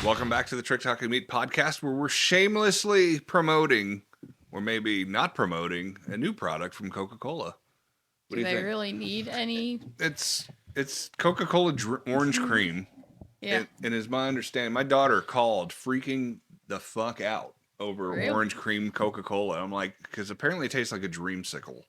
Welcome back to the Trick Talking Meat podcast, where we're shamelessly promoting, or maybe not promoting, a new product from Coca-Cola. What Do they really need any? It's Coca-Cola orange cream. Yeah. And as my understanding, my daughter called freaking the fuck out over Really? orange cream Coca-Cola. I'm like, because apparently it tastes like a dreamsicle.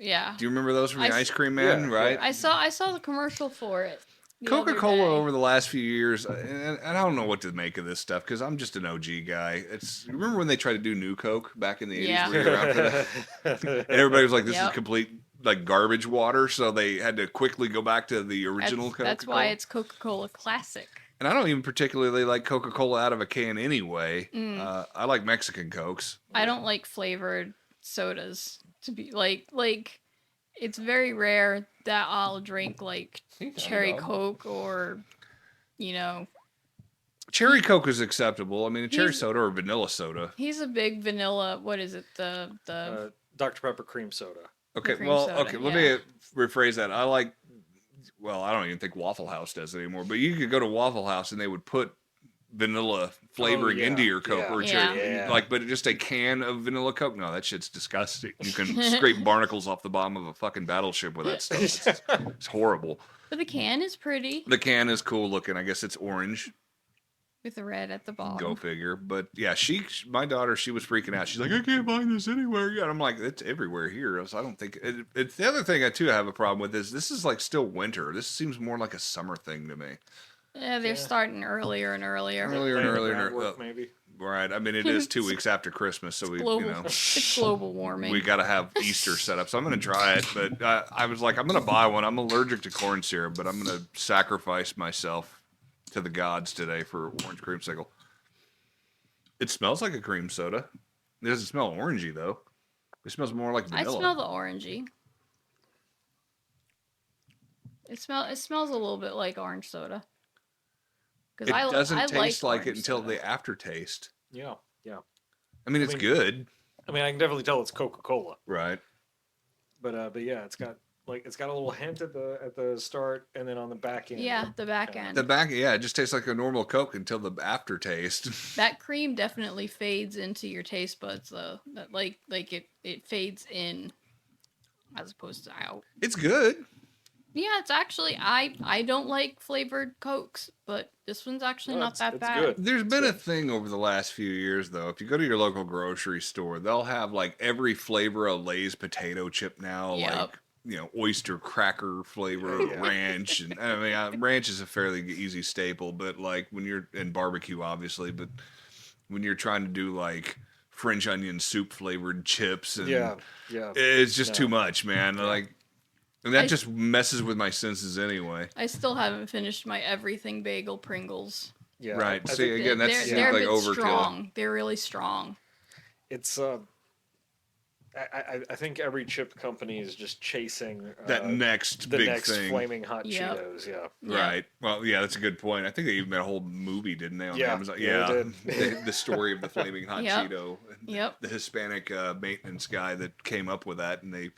Yeah. Do you remember those from the Ice Cream Man? Yeah, right? I saw the commercial for it. Coca-Cola over the last few years, and I don't know what to make of this stuff because I'm just an OG guy. Remember when they tried to do New Coke back in the 80s? Yeah. We were out there? And everybody was like, this is Yep. complete like garbage water, so they had to quickly go back to the original Coca-Cola. That's why it's Coca-Cola Classic. And I don't even particularly like Coca-Cola out of a can anyway. I like Mexican Cokes. I don't like flavored sodas to be like it's very rare that I'll drink like cherry Coke or Cherry Coke is acceptable. I mean, a cherry He's- soda or vanilla soda. he's a big vanilla. What is it? The Dr. Pepper cream soda. Okay, cream well, soda, okay, let me rephrase that. I like, well, I don't even think Waffle House does it anymore, but you could go to Waffle House and they would put vanilla flavoring yeah, into your Coke yeah, or cherry, yeah. but just a can of vanilla Coke. No, that shit's disgusting. You can scrape barnacles off the bottom of a fucking battleship with that stuff. It's horrible. but the can is pretty The can is cool looking. I guess it's orange. with the red at the bottom. Go figure. But yeah, my daughter, she was freaking out. She's like, I can't find this anywhere yet. I'm like, it's everywhere here. So I don't think it's the other thing I too have a problem with is this is like still winter. This seems more like a summer thing to me. Yeah, they're starting earlier and earlier. Groundwork, maybe. Right. I mean, it is 2 weeks after Christmas, so It's global warming. we got to have Easter set up. So I'm going to try it. But I was like, I'm going to buy one. I'm allergic to corn syrup, but I'm going to sacrifice myself to the gods today for orange creamsicle. It smells like a cream soda. It doesn't smell orangey though. It smells more like I vanilla. smell the orangey. It smells a little bit like orange soda. It doesn't taste like it orange until soda. the aftertaste. Yeah. I mean, it's good, I mean, I can definitely tell it's Coca-Cola, right? but yeah, it's got a little hint at the start, and then on the back end. Yeah, the back end. The back, yeah, it just tastes like a normal Coke until the aftertaste. That cream definitely fades into your taste buds though. That like it fades in as opposed to out. It's good. Yeah, it's actually I don't like flavored Cokes, but this one's actually not that it's bad. good. There's been a thing over the last few years, though. If you go to your local grocery store, they'll have like every flavor of Lay's potato chip now, Yep. like oyster cracker flavor, ranch, and I mean, ranch is a fairly easy staple, but like when you're in barbecue, obviously, but when you're trying to do like French onion soup flavored chips, and Yeah. it's just No. too much, man. Like, and that just messes with my senses anyway. I still haven't finished my everything bagel Pringles. Yeah. Right. I See, think again, that they're, seems they're like a bit overkill. strong. They're really strong. it's I think every chip company is just chasing That next the big next thing. flaming hot Yep. Cheetos. Yeah. Yeah. Right. Well, yeah, that's a good point. I think they even made a whole movie, didn't they, on Yeah. Amazon? Yeah, they the story of the flaming hot Yep. Cheeto. Yep. The Hispanic maintenance guy that came up with that, and they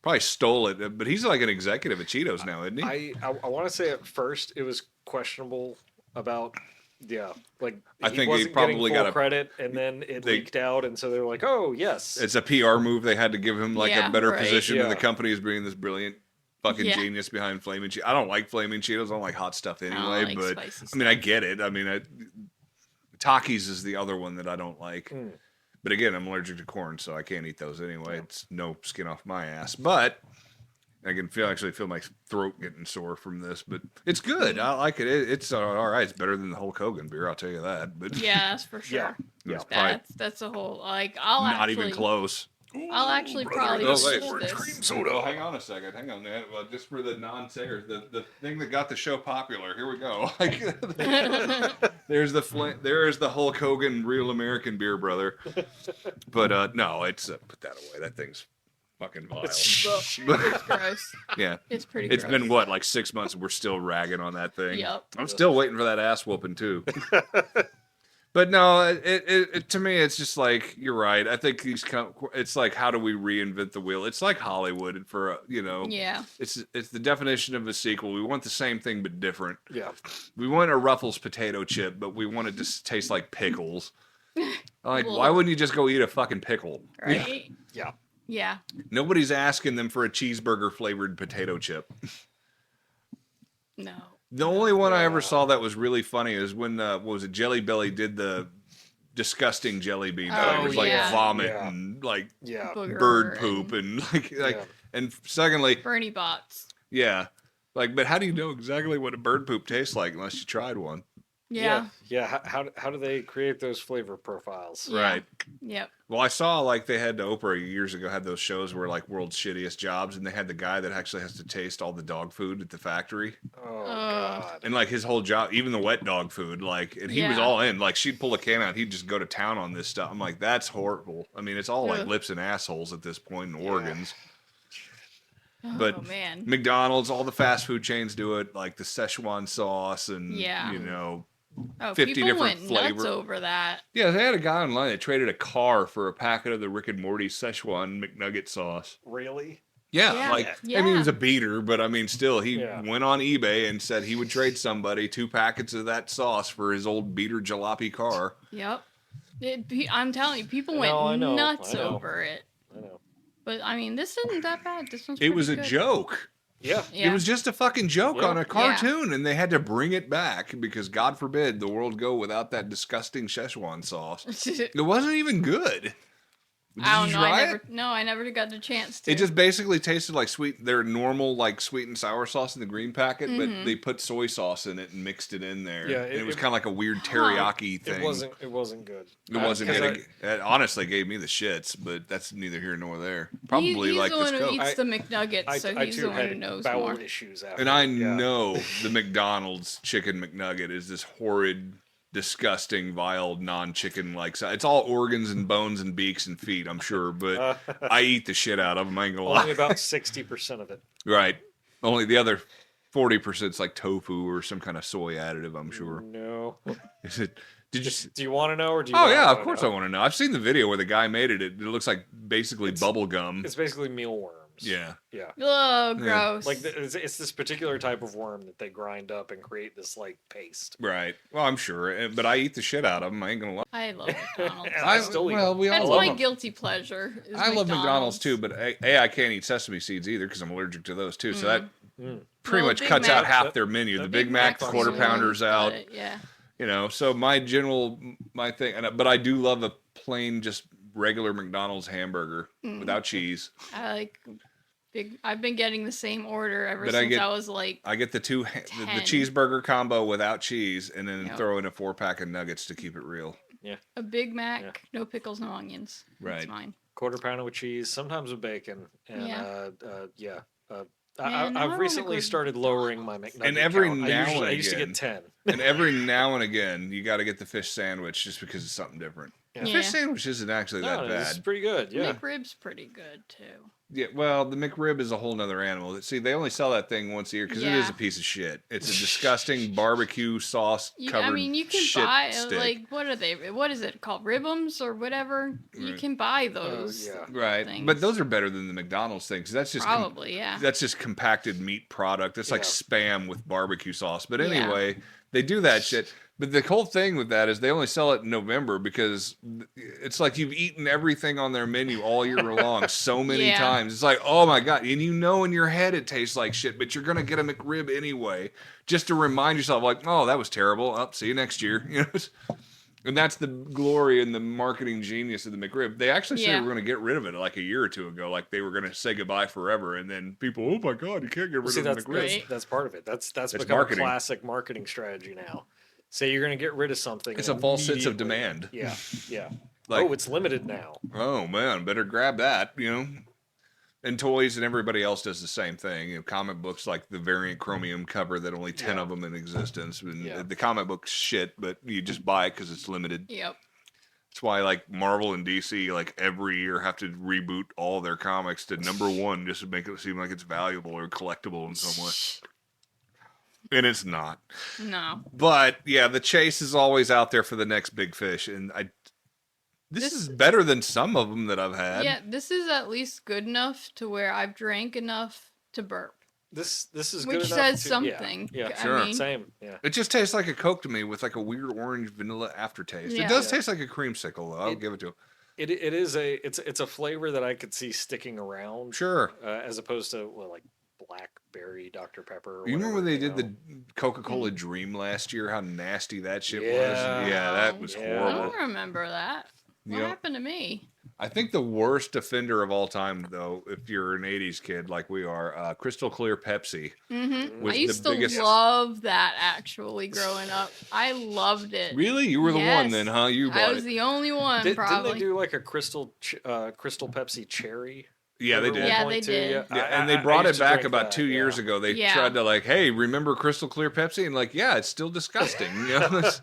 probably stole it. But he's like an executive at Cheetos now, isn't he? I want to say at first it was questionable about like I he think he wasn't probably getting full got a- credit, and then it they- leaked out, and so they were like, oh yes, It's a PR move. They had to give him like Yeah, a better right. position in the Yeah. company as being this brilliant fucking Yeah. genius behind flaming Cheetos. I don't like flaming Cheetos. I don't like hot stuff I don't anyway. like But spicy I mean, I get it. I mean, Takis is the other one that I don't like. Mm. But again, I'm allergic to corn, so I can't eat those anyway. It's no skin off my ass. But I can actually feel my throat getting sore from this. But it's good. I like it. It's all right. It's better than the Hulk Hogan beer. I'll tell you that. But Yeah, that's for sure. Yeah. it's probably That's a whole like I'll not actually even close. I'll actually probably Oh, use wait. this. Well, hang on a second. Hang on, man. Well, just for the non-sayers, the thing that got the show popular. Here we go. There's the Hulk Hogan Real American Beer Brother. But no, it's put that away. That thing's fucking vile. It's gross. Yeah. It's pretty It's gross. been what, like 6 months, and we're still ragging on that thing. Yep. I'm still waiting for that ass whooping too. But no, to me, it's just like you're right. I think it's like, how do we reinvent the wheel? It's like Hollywood for Yeah. It's the definition of a sequel. We want the same thing but different. Yeah. We want a Ruffles potato chip, but we want it to taste like pickles. Like, why Well- wouldn't you just go eat a fucking pickle? Right. Yeah. Yeah. Nobody's asking them for a cheeseburger flavored potato chip. No. The only one I ever Yeah. saw that was really funny is when what was it, Jelly Belly did the disgusting jelly bean. Oh, It was like yeah. vomit Yeah. and like Yeah. Booger bird poop and like Yeah. and secondly, Bernie bots. yeah. Like, but how do you know exactly what a bird poop tastes like unless you tried one? Yeah. Yeah. How do they create those flavor profiles? Yeah. Right. Yep. Well, I saw like they had Oprah years ago had those shows where like world's shittiest jobs, and they had the guy that actually has to taste all the dog food at the factory, Oh Ugh. God. and like his whole job, even the wet dog food, like, and he was Yeah. all in. Like she'd pull a can out, he'd just go to town on this stuff. I'm like, that's horrible. I mean, it's all like Ugh. lips and assholes at this point, and Yeah. organs. Oh But man. McDonald's, all the fast food chains do it, like the Szechuan sauce, and Yeah. you know, Oh, 50 people different went flavor. nuts over that. yeah, they had a guy online that traded a car for a packet of the Rick and Morty Szechuan McNugget sauce. Really? Yeah, Yeah. like Yeah. I mean, he was a beater, but I mean, still, he Yeah. went on eBay and said he would trade somebody 2 packets of that sauce for his old beater jalopy car. Yep. I'm telling you, people went I know, nuts I know. over it. I know. But I mean, this isn't that bad. This one's It was a pretty good. joke. Yeah. Yeah. It was just a fucking joke Yeah. on a cartoon, and they had to bring it back because God forbid the world go without that disgusting Szechuan sauce. It wasn't even good. Did I don't you know. try I it? never. No, I never got the chance to. It just basically tasted like their normal like sweet and sour sauce in the green packet, but Mhm. they put soy sauce in it and mixed it in there. Yeah, And it was it- kind of like a weird Huh. teriyaki thing. It wasn't good. It wasn't 'Cause good. It honestly gave me the shits, but that's neither here nor there. Probably he's like the this one who Coke. eats the McNuggets, so I he's too the one who had knows bowel more. issues after. And I yeah. know the McDonald's chicken McNugget is this horrid, disgusting, vile, non-chicken like. It's all organs and bones and beaks and feet, I'm sure, but I eat the shit out of them. I ain't gonna lie. Only about 60% of it. Right. Only the other 40% is like tofu or some kind of soy additive, I'm sure. No. Is it? Did you? s- Do you want to know or do you? Oh not yeah, of wanna course know? I want to know. I've seen the video where the guy made it. It looks like basically bubble gum. It's basically mealworms. Yeah. Yeah. Oh, gross. Like it's this particular type of worm that they grind up and create this like paste. Right. Well, I'm sure, but I eat the shit out of them. I ain't gonna lie. I love McDonald's. And I still eat them. we all That's love my them. guilty pleasure. Is I love McDonald's too, McDonald's. but I can't eat sesame seeds either because I'm allergic to those too. So that Mm. pretty Well, much Big cuts out Mac- half their menu. The Big Mac, Mac's quarter the only one pounders out. Yeah. You know, so my thing, but I do love a plain, just regular McDonald's hamburger Mm. without cheese. I like big. I've been getting the same order ever But I since get- I was like. I get the the 10. cheeseburger combo without cheese, and then Yep. throw in a 4-pack of nuggets to keep it real. A Big Mac, Yeah. no pickles, no onions. Right. That's mine. Quarter pounder with cheese, sometimes with bacon, and Yeah. yeah. Man, I I've don't recently like started lowering my McNugget And every count. now and I used to again- get 10. And every now and again, you got to get the fish sandwich just because it's something different. Yeah. The Yeah. fish sandwich isn't actually that No, it's bad. pretty good. Yeah. McRib's pretty good too. Yeah, well, the McRib is a whole nother animal. See, they only sell that thing once a year because it is Yeah. a piece of shit. It's a disgusting barbecue sauce covered. I mean, you can shit buy stick. like what are they? What is it called? Ribbums or whatever? You Right. can buy those. yeah. right, things. but those are better than the McDonald's things. That's just Probably, yeah. that's just compacted meat product. It's like Yeah. spam with barbecue sauce. But Yeah. anyway, they do that shit. But the whole thing with that is they only sell it in November because it's like you've eaten everything on their menu all year long so many Yeah. times. It's like, oh my God. And you know in your head it tastes like shit, but you're going to get a McRib anyway, just to remind yourself, like, oh, that was terrible. I'll see you next year. You know? And that's the glory and the marketing genius of the McRib. They actually said Yeah. they were going to get rid of it like a year or two ago. Like they were going to say goodbye forever. And then people, oh my God, you can't get rid See, of the that's, McRib. that's Right. that's part of it. That's It's become marketing. a classic marketing strategy now. Say you're going to get rid of something. It's and a false sense of immediately- demand. Yeah, yeah. Like, Oh, it's limited now. oh man, better grab that, you know. And toys and everybody else does the same thing. You know, comic books like the variant chromium cover that only 10 Yeah. of them in existence. And Yeah. the comic book's shit, but you just buy it because it's limited. Yep. That's why like Marvel and DC like every year have to reboot all their comics to number one just to make it seem like it's valuable or collectible in some way. And it's not. No. But yeah, the chase is always out there for the next big fish, and this is better than some of them that I've had. Yeah, this is at least good enough to where I've drank enough to burp. This is Which good enough says to- something. Yeah, I Sure. mean, same. Yeah. It just tastes like a Coke to me with like a weird orange vanilla aftertaste. Yeah. It does Yeah. taste like a creamsicle, though. I'll give it to it. It is it's a flavor that I could see sticking around. Sure. As opposed to like blackberry Dr Pepper. Or You remember when they whatever, did know? the Coca-Cola Dream last year? How nasty that shit was. Yeah. Yeah, that was Yeah. I horrible. don't remember that. What Yep. happened to me? I think the worst offender of all time, though, if you're an '80s kid like we are, Crystal Clear Pepsi. Mm-hmm. Was I the used to biggest- love that actually growing up. I loved it. Really, you were the one Yes. then, huh? You I bought was it. the only one, Didn't probably. they do like a crystal Pepsi cherry? Yeah, they at one did. Yeah, point they too? did. Yeah, I- and they I brought used it to back drink about that, 2 years yeah. ago. They Yeah. tried to like, hey, remember Crystal Clear Pepsi? And like, yeah, it's still disgusting. You know? It's-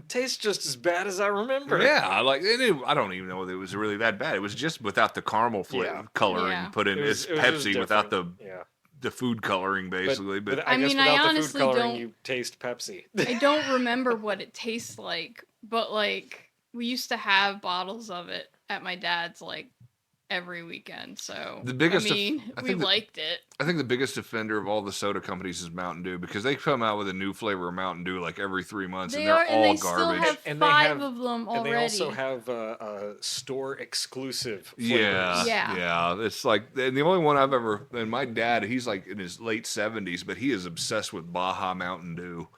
Tastes just as bad as I remember. yeah, I don't even know if it was really that bad. It was just without the caramel Yeah. coloring Yeah. put in. It was- It's it was just Pepsi without different. Yeah. the food coloring, basically. But, I I guess mean, I without the honestly food coloring, don't- you taste Pepsi. I don't remember what it tastes like, but like we used to have bottles of it at my dad's like every weekend. So The biggest I of- mean, I we think the- liked it. I think the biggest offender of all the soda companies is Mountain Dew because they come out with a new flavor of Mountain Dew like every 3 months, They and they're are, and all they garbage. still have And they 5 have- of them And already. they also have store exclusive flavors. Yeah, Yeah. yeah. It's like, and the only one I've ever, and my dad, he's like in his late 70s, but he is obsessed with Baja Mountain Dew.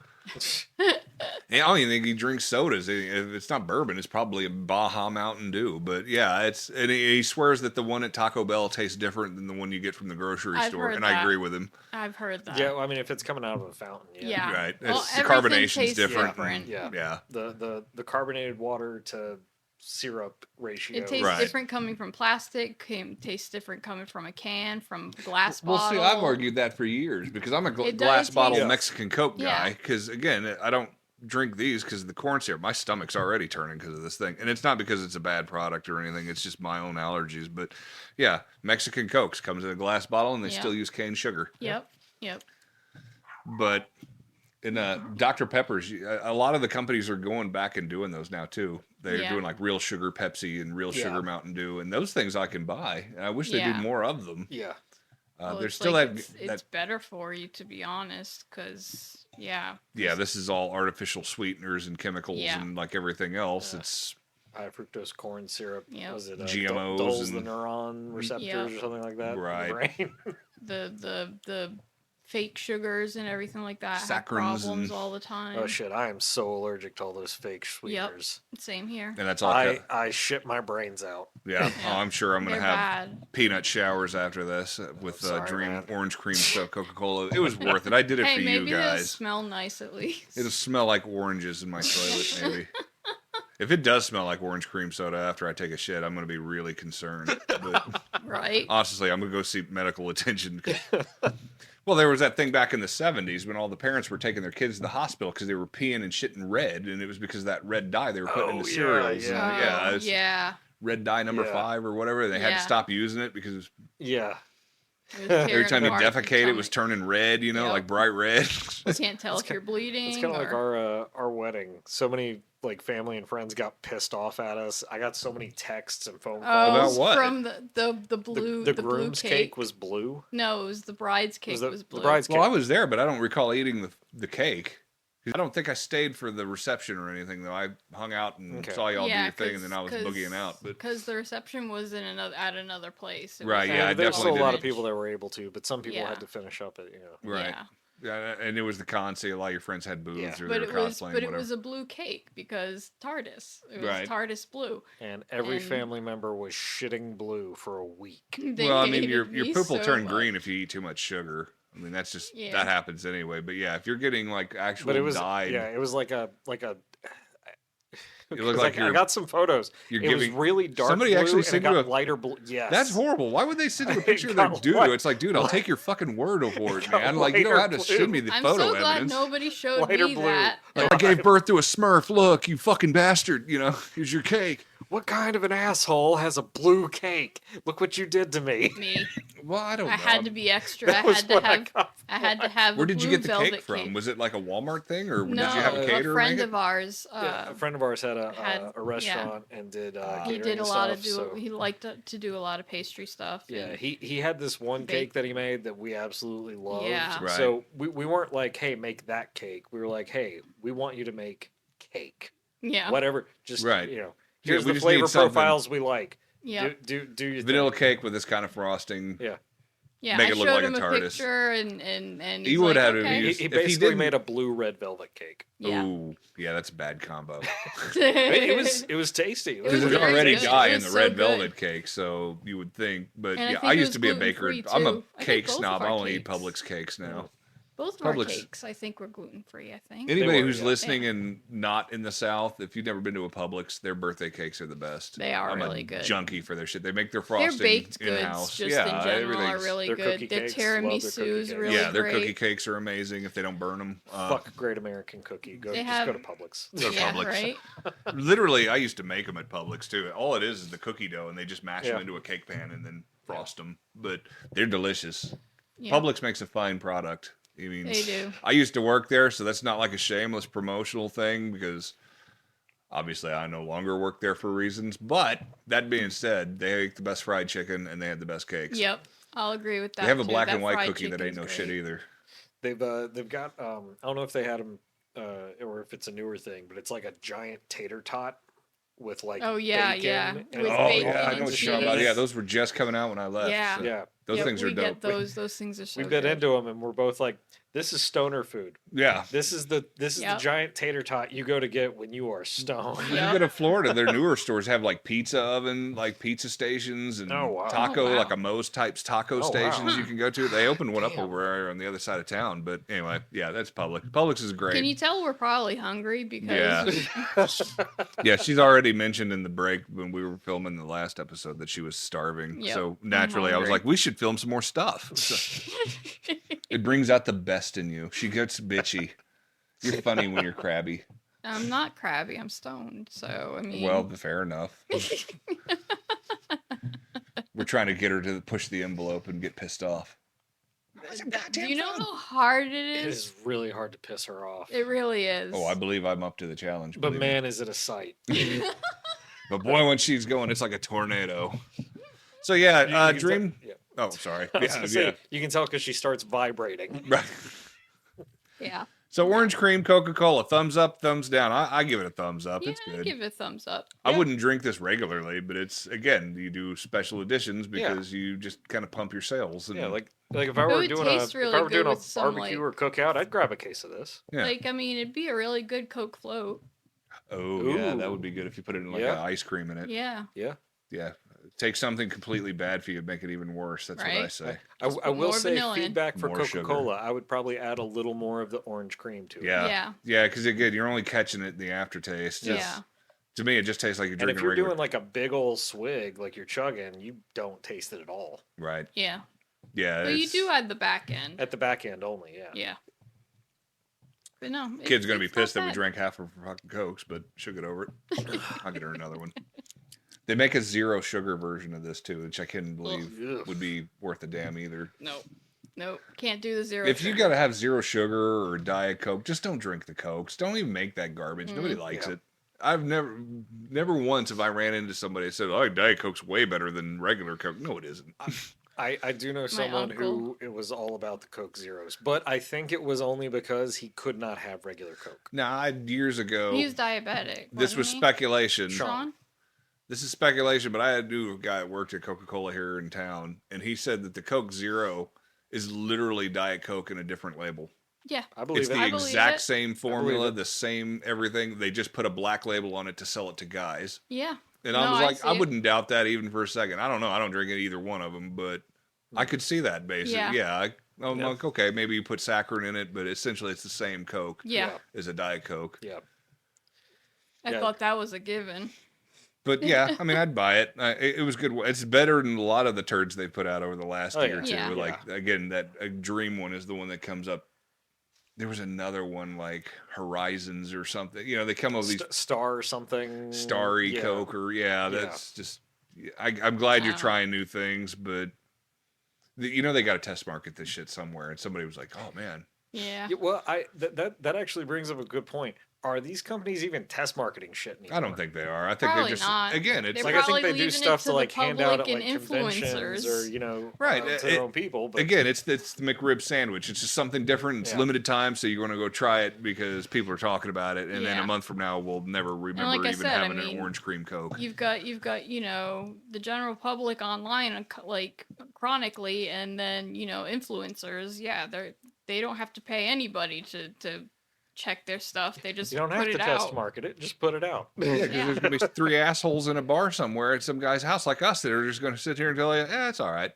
And I don't even think he drinks sodas. If it's not bourbon, it's probably a Baja Mountain Dew. But yeah, and he swears that the one at Taco Bell tastes different than the one you get from the grocery I've store, heard and I that. agree with him. I've heard that. Yeah, well, I mean, if it's coming out of a fountain, yeah. Yeah. Right. Well, It's, the everything carbonation's tastes different. different. Yeah. Yeah. The carbonated water to syrup ratio. It tastes Right. different coming from plastic. Tastes different coming from a can, from glass Well, bottle. see, I've argued that for years because I'm a It does glass bottle taste- Mexican Coke Yeah. guy. Because again, I don't drink these because of the corn syrup. My stomach's already turning because of this thing, and it's not because it's a bad product or anything. It's just my own allergies. But yeah, Mexican Cokes comes in a glass bottle, and they Yeah. still use cane sugar. Yep. Yep. But in Dr. Pepper's, a lot of the companies are going back and doing those now too. They're Yeah. doing like real sugar Pepsi and real Yeah. sugar Mountain Dew, and those things I can buy. And I wish they Yeah. did more of them. Yeah. Well, There's it's still like that it's better for you, to be honest, because yeah. yeah, this is all artificial sweeteners and chemicals Yeah. and like everything else. Yeah. It's High fructose corn syrup. Yep. Was it GMOs dulls the and- neuron receptors or something like that? in the Right. brain? The fake sugars and everything like that have Saccharins problems and- all the time. Oh shit! I am so allergic to all those fake sweeteners. Same here. and that's all. I shit my brains out. Yeah, Yeah. Oh, I'm sure I'm gonna They're have bad. peanut showers after this with Sorry, Dream man. orange cream stuff, Coca-Cola. It was worth it. I did it Hey, for maybe you they'll guys. smell nice at least. It'll smell like oranges in my toilet, maybe. If it does smell like orange cream soda after I take a shit, I'm gonna be really concerned. But Right? honestly, I'm gonna go seek medical attention. Well, there was that thing back in the 70s when all the parents were taking their kids to the hospital because they were peeing and shitting red, and it was because of that red dye they were putting Oh, into yeah, cereals. yeah. And, yeah, Oh, it's yeah. red dye number Yeah. 5 or whatever. They had Yeah. to stop using it because it was, Yeah. It was every tearing time you apart the defecate, it was tummy. turning red. You know, Yep. like bright red. You can't tell if you're bleeding. It's kind of like or- our wedding. So many like family and friends got pissed off at us. I got so many texts and phone Oh, calls. About what? from the blue the blue groom's cake was blue. no, it was the bride's cake the- was the blue. bride's Well, I cake. was there, but I don't recall eating the cake. I don't think I stayed for the reception or anything, though. I hung out and Okay. saw y'all do Yeah, your thing, and then I was boogieing out. But because the reception was in another place. It Right, was yeah, I at There's definitely still a lot of Village. people that were able to, but some people Yeah. had to finish up at right, Yeah. yeah, and it was the con. See, a lot of your friends had booths Yeah. or But they it were was cosplaying, but it whatever. was a blue cake because TARDIS. It was Right. TARDIS blue. and every And- family member was shitting blue for a week. They Well, I mean, your hated me poop will so turn much. green if you eat too much sugar. I mean, that's just Yeah. that happens anyway. But yeah, if you're getting like actual But it was dyed, yeah, it was like a it looks 'cause like I you're got some photos. you're It was giving. really dark somebody blue actually and it sent got you a- lighter blue. Yes. That's horrible. Why would they send you a It picture of their got doo? light- It's like, dude, I'll take your fucking word for it, got man. Like, you don't lighter have to blue. send me the I'm photo so glad evidence. nobody showed Lighter me blue. that. Like, I gave birth to a Smurf. Look, you fucking bastard. You know, here's your cake. What kind of an asshole has a blue cake? Look what you did to me. Me. Well, I don't know. I had to be extra. That I was had to what I have. got. I had to have. Where a did you blue get the velvet cake from? Was it like a Walmart thing, or No, did you have a caterer friend make it? of ours. Yeah, a friend of ours had had- a restaurant and did He catering did a and lot stuff, so- He liked to do a lot of pastry stuff. Yeah, and- he had this one Bake- cake that he made that we absolutely loved. Yeah. Right. So we weren't like, hey, make that cake. We were like, hey, we want you to make cake. yeah. Whatever. Just Right. you know, Yeah, here's we the just need flavor something- profiles we like. Yeah. Do your Vanilla thing. cake with this kind of frosting. Yeah. Yeah. make I it look showed like a him a TARDIS. picture and He he's would like, have to okay. use- He If he basically didn't- made a blue red velvet cake. Yeah. Ooh, yeah, that's a bad combo. It was tasty. It Because was there's very already good. dye It in was the so red good. velvet cake, so you would think. But And I yeah, think I it used was to be a baker. gluten-free, I'm a too. I think cake both of snob. I our only eat cakes. Publix cakes now. Both of our Publix- cakes, I think, were gluten free. I think. Anybody were, who's yeah. listening and not in the South, if you've never been to a Publix, their birthday cakes are the best. They are I'm really a good. junkie for their shit. They make their Their frosting baked goods, in-house. just Yeah, in general, are everything's- really Their good. cookie Their cakes, love their cookie tiramisu's cakes. really yeah, their great. cookie cakes are amazing if they don't burn them. Fuck Great American Cookie. Go They just go to have- Publix. Go to Yeah, Publix. right. Literally, I used to make them at Publix too. All it is the cookie dough, and they just mash them Yeah. into a cake pan and then frost them. But they're delicious. Yeah. Publix makes a fine product. I mean, They do. I used to work there, so that's not like a shameless promotional thing because obviously I no longer work there for reasons. But that being said, they make the best fried chicken and they have the best cakes. Yep, I'll agree with that. They have a too. black That and white fried cookie that ain't chicken's no shit great. either. They've got I don't know if they had them or if it's a newer thing, but it's like a giant tater tot with like Oh, yeah, bacon yeah. and With Oh bacon all yeah, I and know what kinds you're of talking about. cheese. Yeah, those were just coming out when I left. Yeah. so Yeah, those Yep, things are we dope. get those. Those things are so we bit good. into them and we're both like, this is stoner food. Yeah. This is the Yep. giant tater tot you go to get when you are stoned. When Yep. you go to Florida, their newer stores have like pizza oven, like pizza stations, and Oh, wow. taco, Oh, wow. like a Moe's types taco wow. stations you can go to. They opened one up Damn. over there on the other side of town. But anyway, yeah, that's Publix. Publix is great. Can you tell we're probably hungry because Yeah, she's already mentioned in the break when we were filming the last episode that she was starving. Yep, So I'm naturally, I was hungry. like, we should film some more stuff. So it brings out the best in you. She gets bitchy. You're funny when you're crabby. I'm not crabby. I'm stoned. So I mean, Well, fair enough. We're trying to get her to push the envelope and get pissed off. do you know how hard it It is? is really hard to piss her off. It really is. Oh, I believe I'm up to the challenge. But believe me. man, is it a sight. But boy, when she's going, it's like a tornado. So yeah, You can tell- Dream. yeah. Oh, sorry. I was Yeah, gonna say, yeah. you can tell because she starts vibrating. Right. Yeah. So orange cream, Coca-Cola, thumbs up, thumbs down. I give it a thumbs up. Yeah, It's I good. give it a thumbs up. I Yeah. wouldn't drink this regularly, but it's again, you do special editions Yeah. because you just kind of pump your sales. And, Yeah, like if I It were would doing taste if really I were good doing a with some, barbecue like- or cookout, I'd grab a case of this. yeah. Like, I mean, it'd be a really good Coke float. Oh yeah, that Ooh. would be good if you put it in like Yeah. an ice cream in it. Yeah. Yeah. Yeah. Take something completely bad for you, make it even worse. That's what I Right. say. I Just will put more say vanilla in. feedback for More sugar. Coca-Cola. I would probably add a little more of the orange cream to it. Yeah. Yeah. Yeah, because again, you're only catching it in the aftertaste. Yeah. It's- To me, it just tastes like you're And drinking if you're regular. doing like a big old swig, like you're chugging, you don't taste it at all. Right. Yeah. Yeah. But you it's- do add the back end. At the back end only, yeah. Yeah. But no. Kid's gonna be it's not pissed that we bad. drank half of her fucking Cokes, but she'll get over it. I'll get her another one. They make a zero sugar version of this too, which I couldn't believe Ugh. would be worth a damn either. Nope. Nope. Can't do the zero. If you sugar. gotta have zero sugar or Diet Coke, just don't drink the Cokes. Don't even make that garbage. Nobody Mm. likes Yeah. it. I've never once have I ran into somebody that said, "Oh, Diet Coke's way better than regular Coke." No, it isn't. I do know someone who uncle. it was all about the Coke Zeros, but I think it was only because he could not have regular Coke. Now, years ago, He was diabetic. this was wasn't he? speculation. Sean? This is speculation, but I knew a guy that worked at Coca-Cola here in town, and he said that the Coke Zero is literally Diet Coke in a different label. Yeah. I believe It's it. the I believe exact it. same formula, it. the same everything. They just put a black label on it to sell it to guys. Yeah. And No, I was I like, see I it. wouldn't doubt that even for a second. I don't know. I don't drink either one of them, but I could see that basically. Yeah. I'm Yeah. like, okay, maybe you put saccharin in it, but essentially it's the same Coke Yeah. as a Diet Coke. Yeah. I Yeah. thought that was a given. But yeah, I mean, I'd buy it. It was good. It's better than a lot of the turds they put out over the last Oh, year or yeah. two. Yeah. Like again, that Dream one is the one that comes up there was another one like Horizons or something. You know, they come up with these Star or something. Starry Yeah. Coke or that's just. I'm glad you're Wow. trying new things, but you know they got to test market this shit somewhere. And somebody was like, "Oh man, Yeah. Yeah, well, that actually brings up a good point. Are these companies even test marketing shit anymore? I don't think they are. I think Probably they're just not. again, it's They're Like I think probably they do leaving it stuff to to the like hand out at public like and conventions or influencers. Right, to their own people. But again, it's the McRib sandwich. It's just something different. It's Yeah. limited time, so you're going to go try it because people are talking about it, and then Yeah. a month from now, we'll never remember like I even said, I having mean, an orange cream Coke. You've got the general public online like chronically, and then influencers. Yeah, they don't have to pay anybody to check their stuff. They just you don't have put to it test out. market it; just put it out. Yeah, because Yeah. there's going to be three assholes in a bar somewhere at some guy's house like us that are just going to sit here and tell you, it's all right.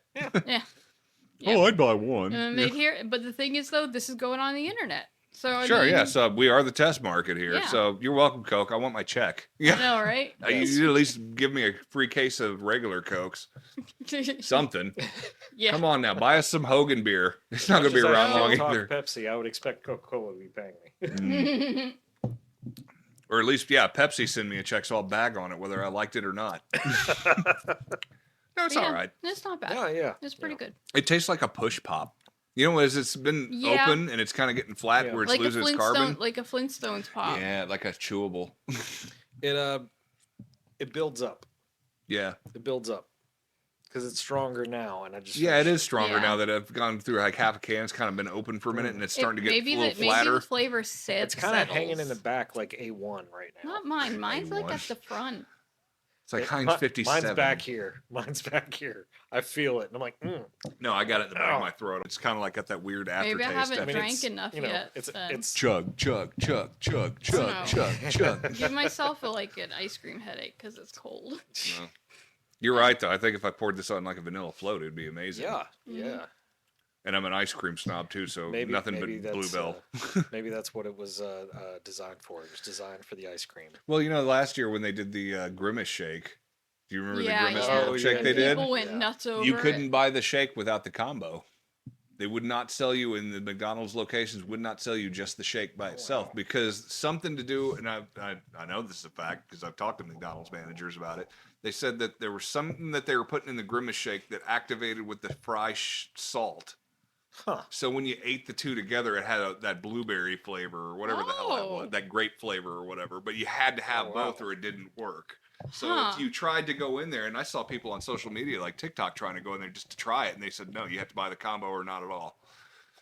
Yeah. Oh, I'd buy one. And they'd hear, but the thing is, though, this is going on the internet. So I Sure, mean, yeah. So we are the test market here. Yeah. So you're welcome, Coke. I want my check. I Yeah. know, right? You at least give me a free case of regular Cokes. Something. Yeah. Come on now, buy us some Hogan beer. It's not Much going to be as I around don't long talk either. Pepsi, I would expect Coca-Cola to be paying me. Mm. Or at least, yeah, Pepsi send me a check, so I'll bag on it whether I liked it or not. No, it's Yeah, all right. It's not bad. Yeah, yeah. It's pretty good. It tastes like a push pop. You know, as it's been Yeah. open and it's kind of getting flat Yeah. where it's Like a losing its carbon. like a Flintstones pop. Yeah, like a chewable. It builds up. Yeah. It builds up because it's stronger now, and I just Yeah, it is stronger Yeah. now that I've gone through like half a can. It's kind of been open for a minute and it's starting to get a little Maybe flatter. the flavor sets. It's kind of hanging in the back like A1 right now. Not mine. Mine's like A1. at the front. It's like It- Heinz mi- 57. Mine's back here. Mine's back here. I feel it, and I'm like, No, I got it in the back of Oh. my throat. It's kind of like got that weird aftertaste. Maybe I haven't after- drank it's, enough you know, yet. It's then. it's Chug, chug, chug, chug, chug, No. chug, chug. Give myself like an ice cream headache because it's cold. No. You're right, though. I think if I poured this on like a vanilla float, it'd be amazing. yeah, Mm-hmm. yeah. And I'm an ice cream snob, too, so Maybe nothing maybe but that's, Bluebell. maybe that's what it was designed for. It was designed for the ice cream. Well, you know, last year when they did the Grimace shake, do you remember Yeah, the Grimace yeah. Oh, milkshake yeah, they did? People went Yeah. nuts over You couldn't it. buy the shake without the combo. They would not sell you in the McDonald's locations. Would not sell you just the shake by itself because something to do. And I know this is a fact because I've talked to McDonald's managers about it. They said that there was something that they were putting in the Grimace shake that activated with the fry salt. Huh. So when you ate the two together, it had that blueberry flavor or whatever the hell that Oh. was, that grape flavor or whatever. But you had to have Oh, wow. both or it didn't work. So Huh. if you tried to go in there, and I saw people on social media like TikTok trying to go in there just to try it, and they said no, you have to buy the combo or not at all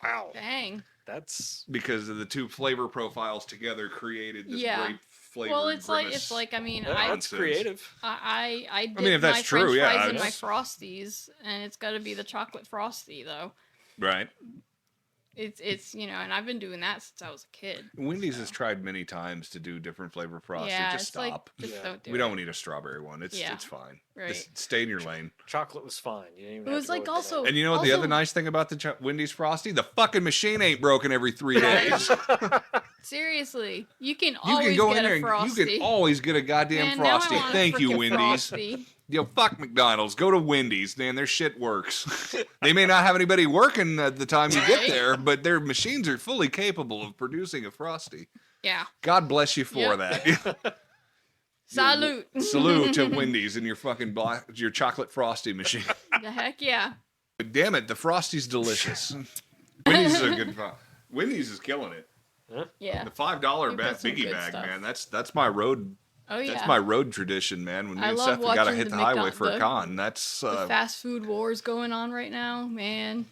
Wow. Dang. That's because of the two flavor profiles together created this Yeah. grape flavor. Well, it's like I mean, that's nonsense. creative. I dip mean, if that's my true, French yeah, fries in my it's- Frosties, and it's got to be the chocolate Frosty though. right. It's and I've been doing that since I was a kid. Wendy's has tried many times to do different flavor frosty. Yeah, Just it's stop. like just Yeah. don't do We it. don't need a strawberry one. It's Yeah. it's fine. Right. Just stay in your lane. Chocolate was fine. You didn't even It have was to go like with also- vanilla. And you know what the Also- other nice thing about the Wendy's frosty? The fucking machine ain't broken every 3 days. Seriously, you can You always can go get in there a and Frosty. you can always get a goddamn Man, now I frosty. want a Thank you, frickin' Wendy's. Frosty. Yo, fuck McDonald's. Go to Wendy's, man. Their shit works. They may not have anybody working at the time you get Right. there, but their machines are fully capable of producing a frosty. Yeah. God bless you for Yep. that. Salute. Salute to Wendy's and your fucking your chocolate frosty machine. The heck yeah. But damn it, the frosty's delicious. Wendy's is a good. Wendy's is killing it. Yeah. The $5 You bag, put some biggie good bag, stuff. man. That's my road. Oh yeah. That's my road tradition, man. When me I and love Seth we gotta watching hit the the highway McDo- for a the- con. That's the fast food wars going on right now, man.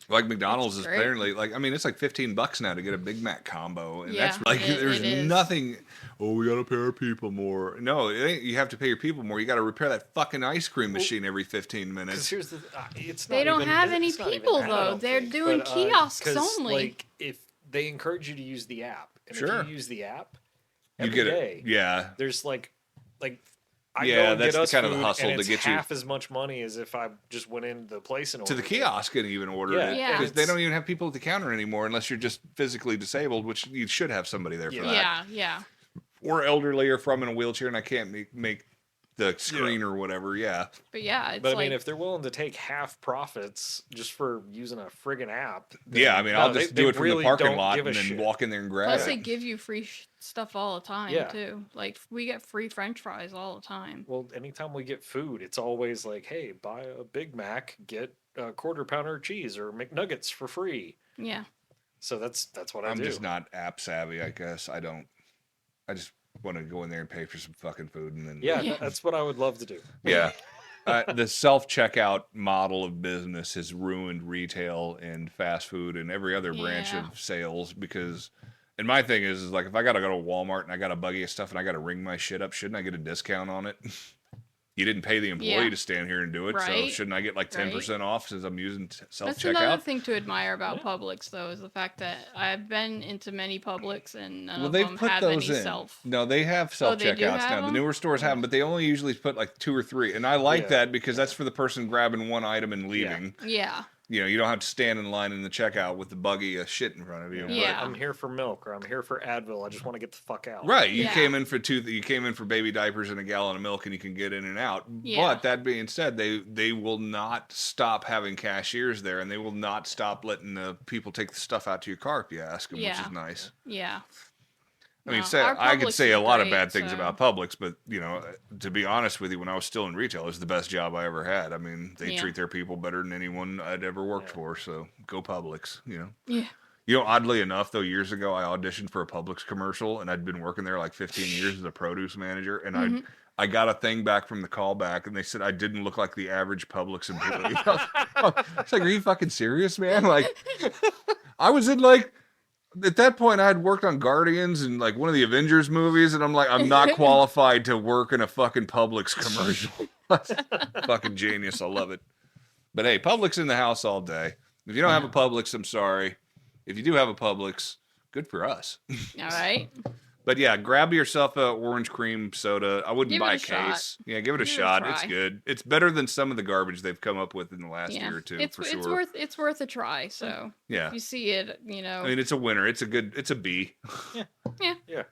like McDonald's That's is great. apparently like I mean it's like $15 now to get a Big Mac combo, and Yeah, that's like there's it is. nothing. Oh, we gotta pay our people more. No, it ain't. You have to pay your people more. You got to repair that fucking ice cream machine every 15 Because minutes. here's the, it's They not don't even- have any it's not even people, that, I though. don't They're think, doing but, kiosks 'cause, only. Like if they encourage you to use the app, and Sure. if you use the app, You every get day, it. Yeah. there's like I Yeah, go and that's get the us kind of food, hustle and to it's get you- half as much money as if I just went into the place and To the ordered it. kiosk and even ordered Yeah, it. Yeah. Because they it's- don't even have people at the counter anymore unless you're just physically disabled, which you should have somebody there for Yeah. that. Yeah, yeah. Or elderly or from in a wheelchair and I can't make the screen or whatever. Yeah. But yeah, it's But I like mean, if they're willing to take half profits just for using a friggin' app, Yeah, I mean, I'll just do it from really the parking don't lot give a and then shit. walk in there and grab plus it. they give you free stuff all the time Yeah. too. Like we get free French fries all the time. Well, anytime we get food, it's always like, hey, buy a Big Mac, get a quarter pounder cheese or McNuggets for free. Yeah. So that's what I I'm do. just not app savvy, I guess. I just want to go in there and pay for some fucking food and then Yeah, Yeah. that's what I would love to do. Yeah. The self-checkout model of business has ruined retail and fast food and every other branch Yeah. of sales because, and my thing is like, if I got to go to Walmart and I got a buggy of stuff and I got to ring my shit up, shouldn't I get a discount on it? You didn't pay the employee Yeah. to stand here and do it, so Right. shouldn't I get like 10% off since I'm using That's another self-checkout? thing to admire about Yeah. Publix, though, is the fact that I've been into many Publix and none Well, of they've them put have those any in. self. No, they have Oh, self they do checkouts have now. The them? newer stores have them, but they only usually put like 2 or 3. And I like Yeah. that because that's for the person grabbing one item and leaving. Yeah. You know, you don't have to stand in line in the checkout with the buggy of shit in front of you. Like, Yeah. I'm here for milk or I'm here for Advil. I just want to get the fuck out. Right, you Yeah. came in for you came in for baby diapers and a gallon of milk, and you can get in and out. Yeah. But that being said, they will not stop having cashiers there, and they will not stop letting the people take the stuff out to your car if you ask them, which Yeah. is nice. Yeah. I mean, No, our I could Publix say is a lot of great, bad things so- about Publix, but you know, to be honest with you, when I was still in retail, it was the best job I ever had. I mean, they Yeah. treat their people better than anyone I'd ever worked Yeah. for. So go Publix. You know. Yeah. You know, oddly enough, though, years ago I auditioned for a Publix commercial, and I'd been working there like 15 years as a produce manager, and Mhm. I got a thing back from the callback, and they said I didn't look like the average Publix employee. It's like, are you fucking serious, man? Like, I was in like. At that point, I had worked on Guardians and like one of the Avengers movies, and I'm like, I'm not qualified to work in a fucking Publix commercial. Fucking genius. I love it. But hey, Publix in the house all day. If you don't have a Publix, I'm sorry. If you do have a Publix, good for us. All right. But yeah, grab yourself a orange cream soda. I wouldn't Give it buy a a shot. case. Yeah, give it a Give it a shot. It's try. good. It's better than some of the garbage they've come up with in the last Yeah. year or two, It's for it's sure. worth a try. So Yeah. if you see it, you know. I mean, it's a winner. It's a B. Yeah.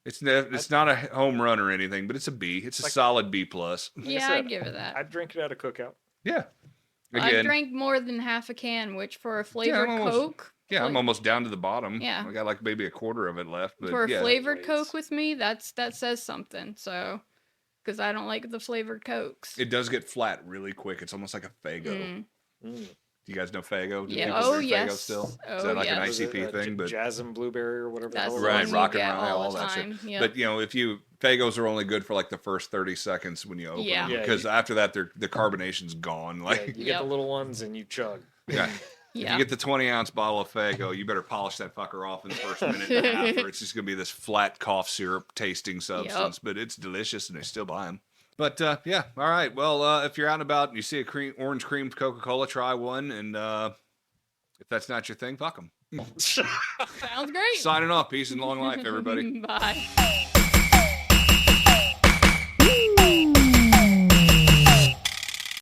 It's not a home run or anything, but it's a B. It's a Like- solid B plus. Like I yeah, said, I'd give it that. I'd drink it at a cookout. Yeah. I Again, drank more than half a can, which for a flavored almost- Coke. yeah, I'm like- almost down to the bottom. Yeah. I got like maybe a quarter of it left, but For a yeah. flavored Waits. Coke with me, that says something. So, because I don't like the flavored Cokes. It does get flat really quick. It's almost like a Fago. Mm. Mm. Do you guys know Fago? Do Yeah. people Oh, drink Faygo yes. still? Is Oh, that like an yes. Was it, ICP thing? But Jazz and Blueberry or whatever. That's the the hell right, it was. one rock you and get rye, all all the that shit. time. Yep. But you know, if you Fagos are only good for like the first 30 seconds when you open Yeah. them Yeah, because after that the carbonation's gone. Yeah, Like you get Yep. the little ones and you chug. yeah. If Yeah. you get the 20-ounce bottle of Faygo, you better polish that fucker off in the first minute and a half, or it's just gonna be this flat cough syrup tasting substance. But it's delicious, and they still buy them. But yeah, all right. Well, if you're out and about and you see a orange cream Coca-Cola, try one. And if that's not your thing, fuck them. Sounds great. Signing off. Peace and long life, everybody. Bye.